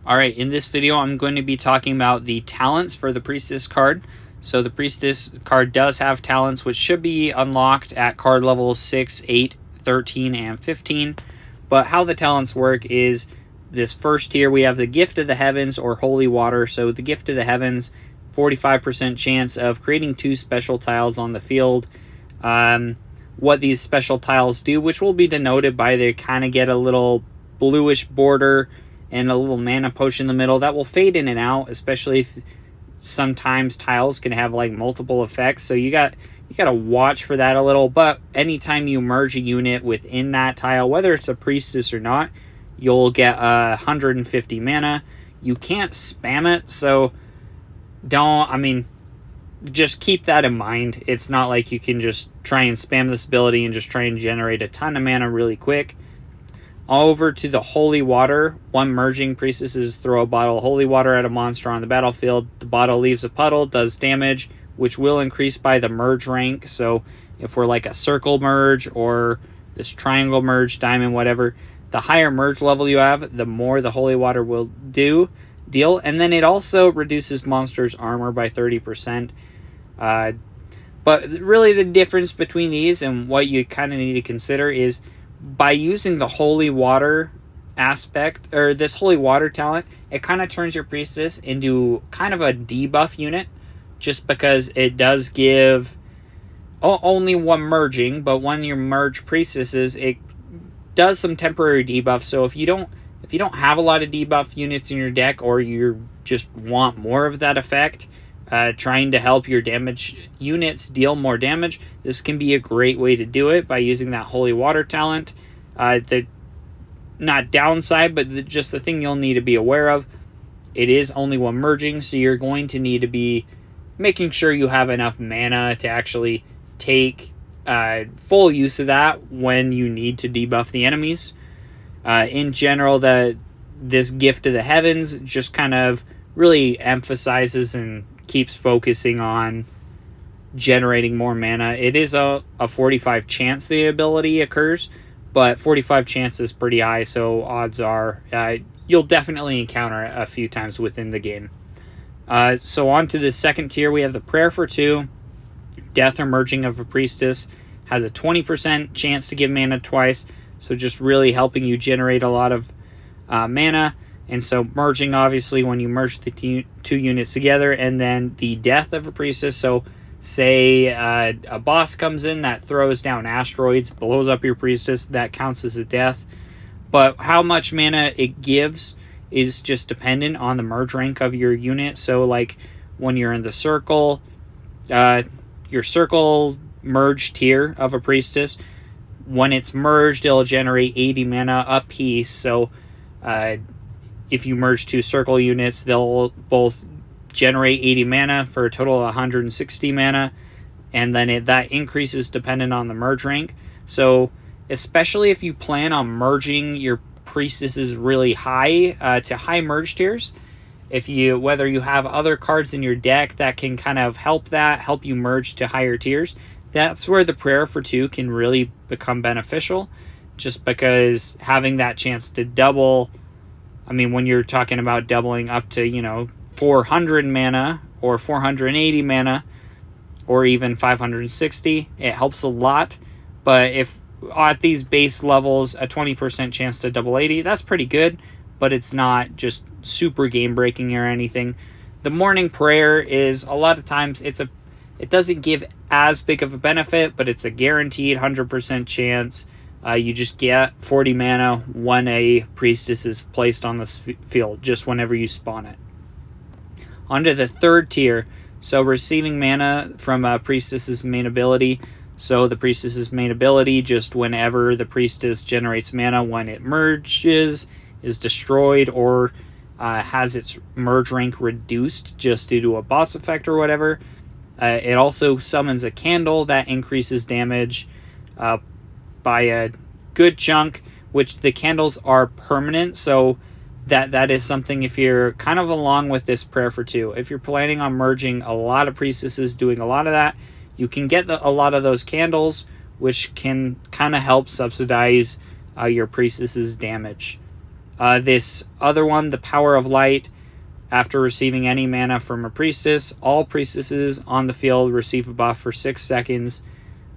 Alright, in this video I'm going to be talking about the talents for the Priestess card. So the Priestess card does have talents which should be unlocked at card levels 6, 8, 13, and 15. But how the talents work is this first tier we have the Gift of the Heavens or Holy Water. So the Gift of the Heavens, 45% chance of creating 2 special tiles on the field. What these special tiles do, which will be denoted by they kind of get a little bluish border and a little mana potion in the middle that will fade in and out, especially if sometimes tiles can have like multiple effects. So you got to watch for that a little. But anytime you merge a unit within that tile, whether it's a Priestess or not, you'll get 150 mana. You can't spam it, so just keep that in mind. It's not like you can just try and spam this ability and just try and generate a ton of mana really quick. Over to the Holy Water. One merging priestesses throw a bottle of Holy Water at a monster on the battlefield. The bottle leaves a puddle, does damage, which will increase by the merge rank. So if we're like a circle merge or this triangle merge, diamond, whatever, the higher merge level you have, the more the Holy Water will deal. And then it also reduces monsters' armor by 30%. But really the difference between these and what you kind of need to consider is by using the Holy Water aspect, or this Holy Water talent, it kind of turns your Priestess into kind of a debuff unit, just because it does give only one merging, but when you merge Priestesses, it does some temporary debuff. So if you don't have a lot of debuff units in your deck, or you just want more of that effect, trying to help your damage units deal more damage, this can be a great way to do it by using that Holy Water talent. The not downside, but just the thing you'll need to be aware of, it is only one merging, so you're going to need to be making sure you have enough mana to actually take full use of that when you need to debuff the enemies. In general, this Gift of the Heavens just kind of really emphasizes and keeps focusing on generating more mana. It is a 45 chance the ability occurs, but 45 chance is pretty high, so odds are you'll definitely encounter it a few times within the game. So on to the second tier, we have the Prayer for 2. Death or merging of a Priestess has a 20% chance to give mana twice, so just really helping you generate a lot of mana. And so merging, obviously, when you merge the two units together, and then the Death of a Priestess. So say a boss comes in that throws down asteroids, blows up your Priestess, that counts as a death. But how much mana it gives is just dependent on the merge rank of your unit. So like when you're in the circle, your circle merge tier of a Priestess, when it's merged, it'll generate 80 mana a piece. So if you merge 2 circle units, they'll both generate 80 mana for a total of 160 mana, and then that increases dependent on the merge rank. So especially if you plan on merging your Priestesses really high to high merge tiers, whether you have other cards in your deck that can kind of help you merge to higher tiers, that's where the Prayer for 2 can really become beneficial, just because having that chance to double, when you're talking about doubling up to, 400 mana or 480 mana or even 560, it helps a lot. But if at these base levels, a 20% chance to double 80, that's pretty good, but it's not just super game breaking or anything. The Morning Prayer is, a lot of times, it doesn't give as big of a benefit, but it's a guaranteed 100% chance. You just get 40 mana when a Priestess is placed on this field, just whenever you spawn it. Onto the third tier, so receiving mana from a Priestess's main ability. So the Priestess's main ability, just whenever the Priestess generates mana when it merges, is destroyed, or has its merge rank reduced just due to a boss effect or whatever. It also summons a candle that increases damage by a good chunk, which the candles are permanent. So that is something, if you're kind of along with this Prayer for 2, if you're planning on merging a lot of Priestesses, doing a lot of that, you can get a lot of those candles, which can kind of help subsidize your Priestess's damage. This other one, the Power of Light, after receiving any mana from a priestess, all priestesses on the field receive a buff for 6 seconds,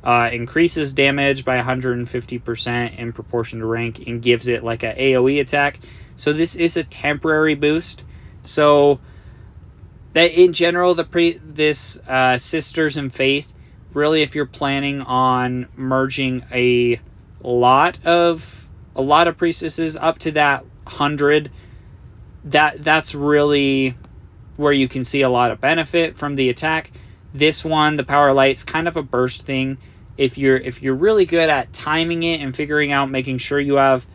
increases damage by 150% in proportion to rank, and gives it like a AoE attack. So this is a temporary boost. So that in general, this Sisters in Faith, really, if you're planning on merging a lot of priestesses up to that 100, that's really where you can see a lot of benefit from the attack. This one, the Power Light's kind of a burst thing. If you're really good at timing it and figuring out, making sure you have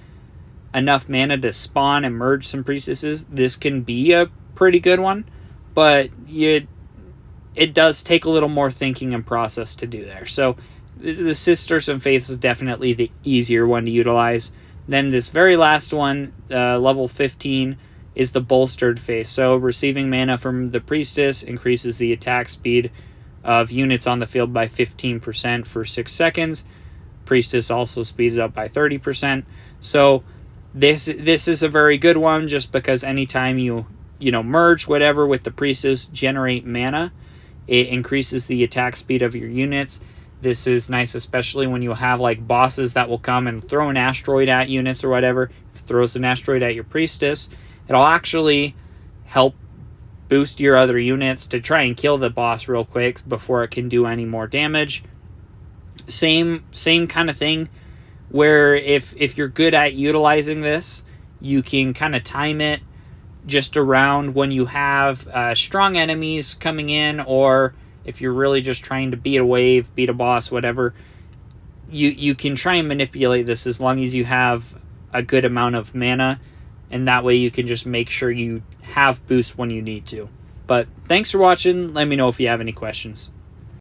enough mana to spawn and merge some priestesses, this can be a pretty good one. But it does take a little more thinking and process to do there. So the Sisters in Faith is definitely the easier one to utilize. Then this very last one, level 15, is the Bolstered Faith. So receiving mana from the Priestess increases the attack speed of units on the field by 15% for 6 seconds. Priestess also speeds up by 30%. So this is a very good one, just because anytime you merge whatever with the Priestess, generate mana, it increases the attack speed of your units. This is nice, especially when you have like bosses that will come and throw an asteroid at units or whatever. If it throws an asteroid at your Priestess, it'll actually help boost your other units to try and kill the boss real quick before it can do any more damage. Same kind of thing, where if you're good at utilizing this, you can kind of time it just around when you have strong enemies coming in, or if you're really just trying to beat a wave, beat a boss, whatever. You can try and manipulate this as long as you have a good amount of mana, and that way you can just make sure you have boost when you need to. But thanks for watching. Let me know if you have any questions.